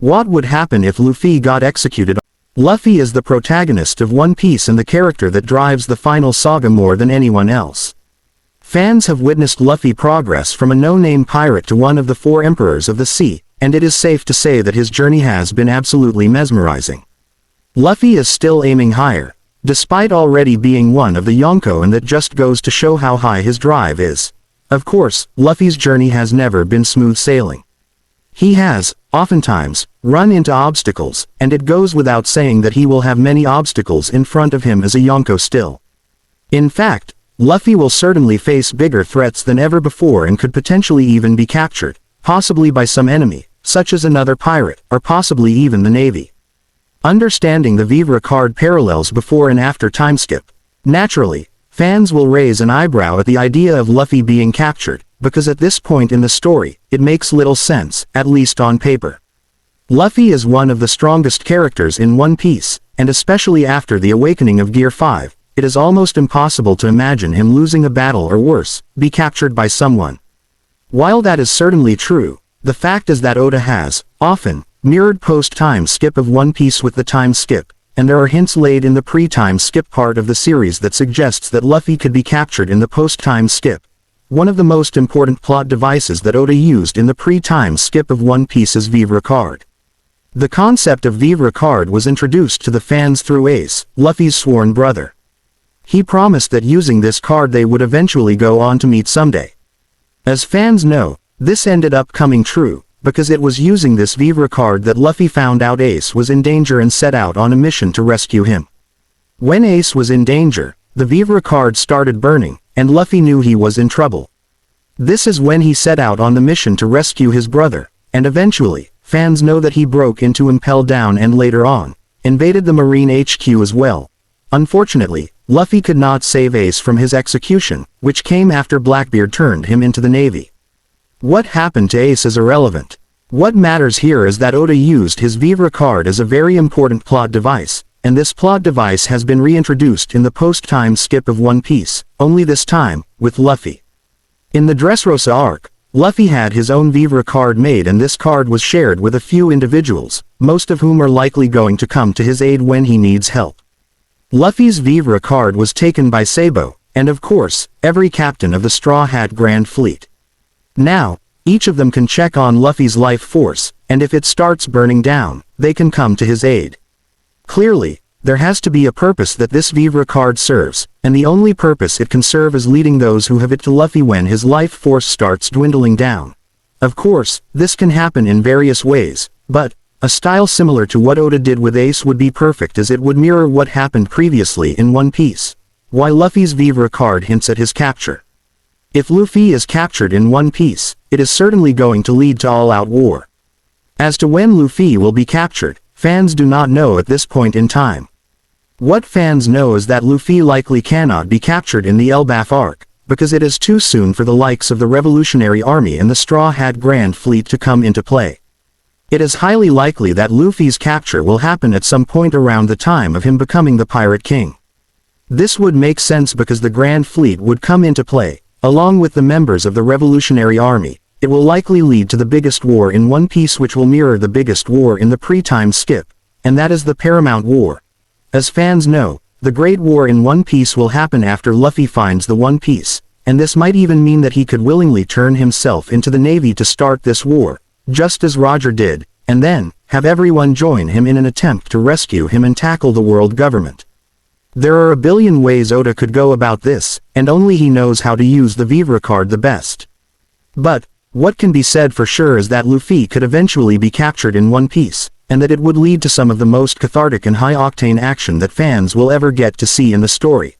What would happen if Luffy got executed? Luffy is the protagonist of One Piece and the character that drives the final saga more than anyone else. Fans have witnessed Luffy progress from a no-name pirate to one of the 4 emperors of the sea, and it is safe to say that his journey has been absolutely mesmerizing. Luffy is still aiming higher, despite already being one of the Yonko, and that just goes to show how high his drive is. Of course, Luffy's journey has never been smooth sailing. He has, oftentimes, run into obstacles, and it goes without saying that he will have many obstacles in front of him as a Yonko still. In fact, Luffy will certainly face bigger threats than ever before and could potentially even be captured, possibly by some enemy, such as another pirate, or possibly even the Navy. Understanding the Vivre card parallels before and after timeskip. Naturally, fans will raise an eyebrow at the idea of Luffy being captured, because at this point in the story, it makes little sense, at least on paper. Luffy is one of the strongest characters in One Piece, and especially after the awakening of Gear 5, it is almost impossible to imagine him losing a battle or worse, be captured by someone. While that is certainly true, the fact is that Oda has, often, mirrored post-time skip of One Piece with the time skip, and there are hints laid in the pre-time skip part of the series that suggests that Luffy could be captured in the post-time skip. One of the most important plot devices that Oda used in the pre-time skip of One Piece's Vivre card. The concept of Vivre card was introduced to the fans through Ace, Luffy's sworn brother. He promised that using this card they would eventually go on to meet someday. As fans know, this ended up coming true, because it was using this Vivre card that Luffy found out Ace was in danger and set out on a mission to rescue him. When Ace was in danger, the Vivre card started burning, and Luffy knew he was in trouble. This is when he set out on the mission to rescue his brother, and eventually, fans know that he broke into Impel Down and later on, invaded the Marine HQ as well. Unfortunately, Luffy could not save Ace from his execution, which came after Blackbeard turned him into the Navy. What happened to Ace is irrelevant. What matters here is that Oda used his Vivre card as a very important plot device, and this plot device has been reintroduced in the post-time skip of One Piece, only this time, with Luffy. In the Dressrosa arc, Luffy had his own Vivre card made, and this card was shared with a few individuals, most of whom are likely going to come to his aid when he needs help. Luffy's Vivre card was taken by Sabo, and of course, every captain of the Straw Hat Grand Fleet. Now, each of them can check on Luffy's life force, and if it starts burning down, they can come to his aid. Clearly, there has to be a purpose that this Vivre card serves, and the only purpose it can serve is leading those who have it to Luffy when his life force starts dwindling down. Of course, this can happen in various ways, but a style similar to what Oda did with Ace would be perfect, as it would mirror what happened previously in One Piece. Why Luffy's Vivre card hints at his capture. If Luffy is captured in One Piece, it is certainly going to lead to all-out war. As to when Luffy will be captured, fans do not know at this point in time. What fans know is that Luffy likely cannot be captured in the Elbaf arc, because it is too soon for the likes of the Revolutionary Army and the Straw Hat Grand Fleet to come into play. It is highly likely that Luffy's capture will happen at some point around the time of him becoming the Pirate King. This would make sense because the Grand Fleet would come into play, along with the members of the Revolutionary Army. It will likely lead to the biggest war in One Piece, which will mirror the biggest war in the pre-time skip, and that is the Paramount War. As fans know, the Great War in One Piece will happen after Luffy finds the One Piece, and this might even mean that he could willingly turn himself into the Navy to start this war, just as Roger did, and then, have everyone join him in an attempt to rescue him and tackle the world government. There are a billion ways Oda could go about this, and only he knows how to use the Vivre card the best. But, what can be said for sure is that Luffy could eventually be captured in One Piece, and that it would lead to some of the most cathartic and high-octane action that fans will ever get to see in the story.